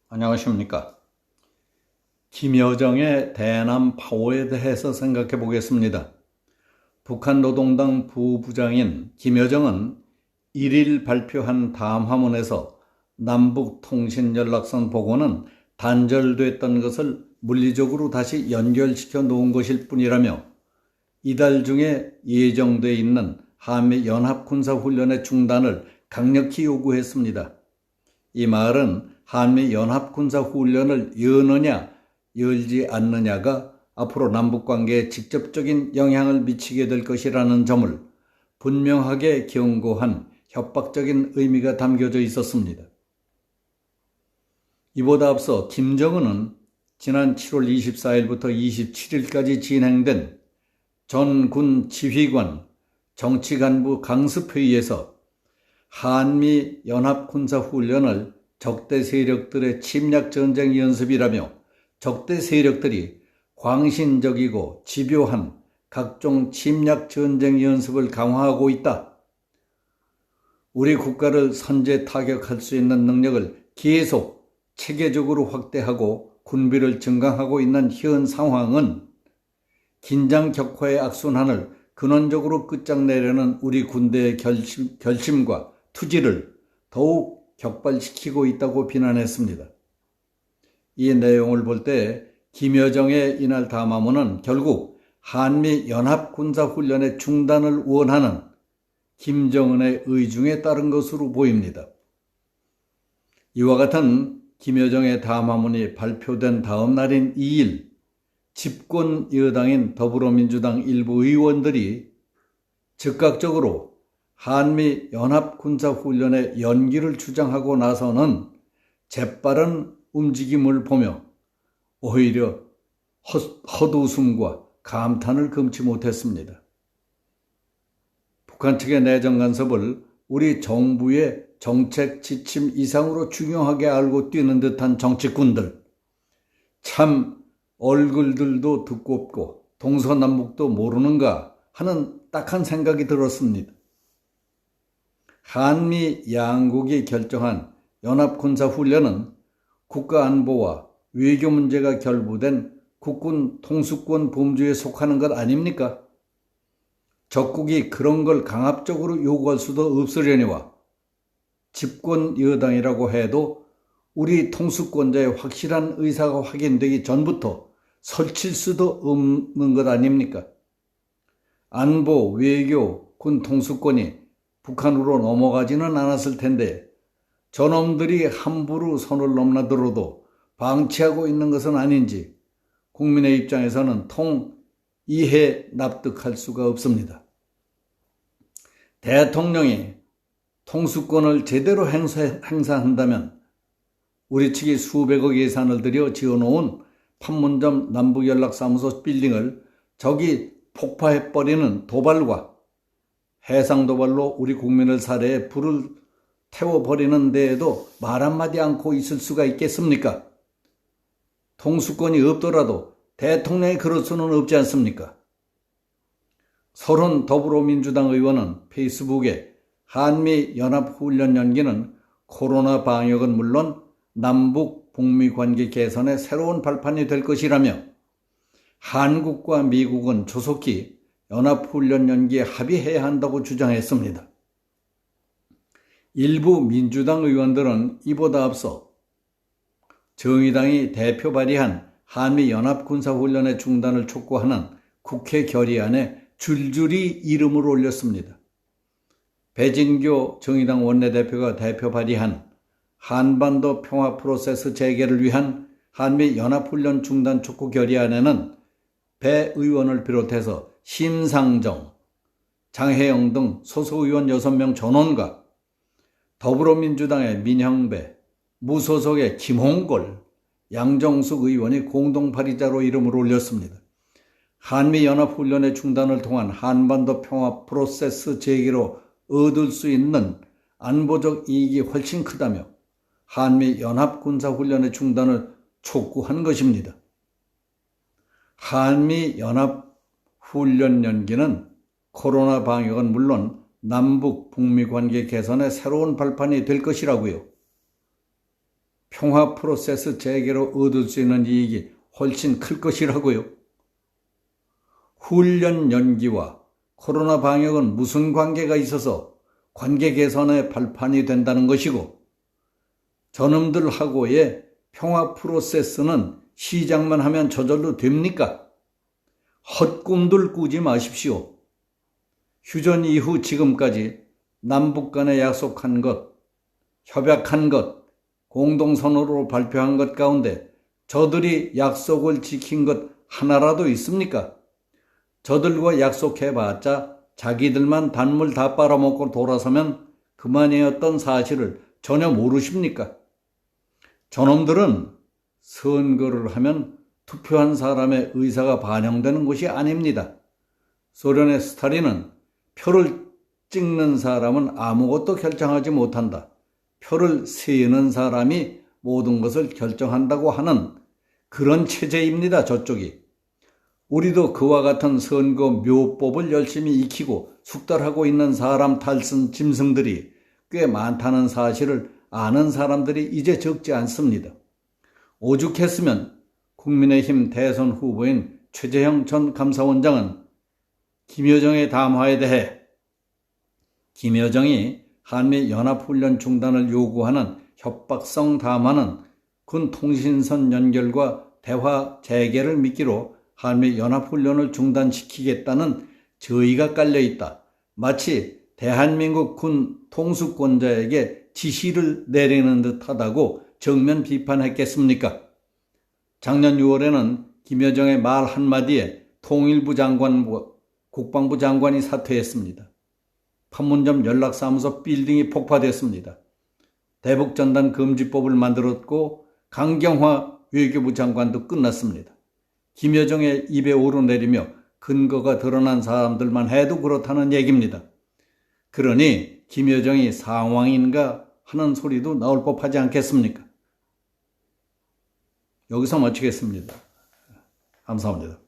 안녕하십니까. 김여정의 대남 파워에 대해서 생각해 보겠습니다. 북한 노동당 부부장인 김여정은 1일 발표한 담화문에서 남북 통신연락선 복원은 단절됐던 것을 물리적으로 다시 연결시켜 놓은 것일 뿐이라며 이달 중에 예정돼 있는 한미 연합군사훈련의 중단을 강력히 요구했습니다. 이 말은 한미 연합군사훈련을 여느냐 열지 않느냐가 앞으로 남북관계에 직접적인 영향을 미치게 될 것이라는 점을 분명하게 경고한 협박적인 의미가 담겨져 있었습니다. 이보다 앞서 김정은은 지난 7월 24일부터 27일까지 진행된 전군 지휘관 정치간부 강습회의에서 한미 연합군사훈련을 적대 세력들의 침략전쟁 연습이라며 적대 세력들이 광신적이고 집요한 각종 침략전쟁 연습을 강화하고 있다. 우리 국가를 선제 타격할 수 있는 능력을 계속 체계적으로 확대하고 군비를 증강하고 있는 현 상황은 긴장 격화의 악순환을 근원적으로 끝장내려는 우리 군대의 결심과 투지를 더욱 격발시키고 있다고 비난했습니다. 이 내용을 볼 때 김여정의 이날 담화문은 결국 한미 연합군사훈련의 중단을 원하는 김정은의 의중에 따른 것으로 보입니다. 이와 같은 김여정의 담화문이 발표된 다음 날인 2일 집권 여당인 더불어민주당 일부 의원들이 즉각적으로 한미 연합군사훈련의 연기를 주장하고 나서는 재빠른 움직임을 보며 오히려 헛웃음과 감탄을 금치 못했습니다. 북한 측의 내정 간섭을 우리 정부의 정책 지침 이상으로 중요하게 알고 뛰는 듯한 정치꾼들, 참 얼굴들도 두껍고 동서남북도 모르는가 하는 딱한 생각이 들었습니다. 한미 양국이 결정한 연합군사훈련은 국가안보와 외교 문제가 결부된 국군 통수권 범주에 속하는 것 아닙니까? 적국이 그런 걸 강압적으로 요구할 수도 없으려니와 집권 여당이라고 해도 우리 통수권자의 확실한 의사가 확인되기 전부터 설칠 수도 없는 것 아닙니까? 안보, 외교, 군 통수권이 북한으로 넘어가지는 않았을 텐데 저놈들이 함부로 선을 넘나들어도 방치하고 있는 것은 아닌지 국민의 입장에서는 통 이해 납득할 수가 없습니다. 대통령이 통수권을 제대로 행사한다면 우리 측이 수백억 예산을 들여 지어놓은 판문점 남북연락사무소 빌딩을 적이 폭파해버리는 도발과 해상도발로 우리 국민을 살해해 불을 태워버리는 데에도 말 한마디 않고 있을 수가 있겠습니까? 통수권이 없더라도 대통령이 그럴 수는 없지 않습니까? 서른 더불어민주당 의원은 페이스북에 한미 연합훈련 연기는 코로나 방역은 물론 남북 북미 관계 개선의 새로운 발판이 될 것이라며 한국과 미국은 조속히 연합훈련 연기에 합의해야 한다고 주장했습니다. 일부 민주당 의원들은 이보다 앞서 정의당이 대표 발의한 한미 연합군사훈련의 중단을 촉구하는 국회 결의안에 줄줄이 이름을 올렸습니다. 배진교 정의당 원내대표가 대표 발의한 한반도 평화 프로세스 재개를 위한 한미 연합훈련 중단 촉구 결의안에는 배 의원을 비롯해서 심상정, 장혜영 등 소속의원 6명 전원과 더불어민주당의 민형배, 무소속의 김홍걸, 양정숙 의원이 공동 발의자로 이름을 올렸습니다. 한미연합훈련의 중단을 통한 한반도 평화 프로세스 재개로 얻을 수 있는 안보적 이익이 훨씬 크다며 한미연합군사훈련의 중단을 촉구한 것입니다. 한미연합훈련 연기는 코로나 방역은 물론 남북 북미 관계 개선의 새로운 발판이 될 것이라고요. 평화 프로세스 재개로 얻을 수 있는 이익이 훨씬 클 것이라고요. 훈련 연기와 코로나 방역은 무슨 관계가 있어서 관계 개선의 발판이 된다는 것이고, 저놈들하고의 평화 프로세스는 시작만 하면 저절로 됩니까? 헛꿈들 꾸지 마십시오. 휴전 이후 지금까지 남북 간에 약속한 것, 협약한 것, 공동선언으로 발표한 것 가운데 저들이 약속을 지킨 것 하나라도 있습니까? 저들과 약속해봤자 자기들만 단물 다 빨아먹고 돌아서면 그만이었던 사실을 전혀 모르십니까? 저놈들은 선거를 하면 투표한 사람의 의사가 반영되는 것이 아닙니다. 소련의 스탈린은 표를 찍는 사람은 아무것도 결정하지 못한다. 표를 세는 사람이 모든 것을 결정한다고 하는 그런 체제입니다, 저쪽이. 우리도 그와 같은 선거 묘법을 열심히 익히고 숙달하고 있는 사람 탈선 짐승들이 꽤 많다는 사실을 아는 사람들이 이제 적지 않습니다. 오죽했으면 국민의힘 대선 후보인 최재형 전 감사원장은 김여정의 담화에 대해 김여정이 한미 연합훈련 중단을 요구하는 협박성 담화는 군 통신선 연결과 대화 재개를 미끼로 한미 연합훈련을 중단시키겠다는 저의가 깔려있다. 마치 대한민국 군 통수권자에게 지시를 내리는 듯하다고 정면 비판했겠습니까? 작년 6월에는 김여정의 말 한마디에 통일부 장관과 국방부 장관이 사퇴했습니다. 판문점 연락사무소 빌딩이 폭파됐습니다. 대북전단 금지법을 만들었고 강경화 외교부 장관도 끝났습니다. 김여정의 입에 오르내리며 근거가 드러난 사람들만 해도 그렇다는 얘기입니다. 그러니 김여정이 상황인가 하는 소리도 나올 법하지 않겠습니까? 여기서 마치겠습니다. 감사합니다.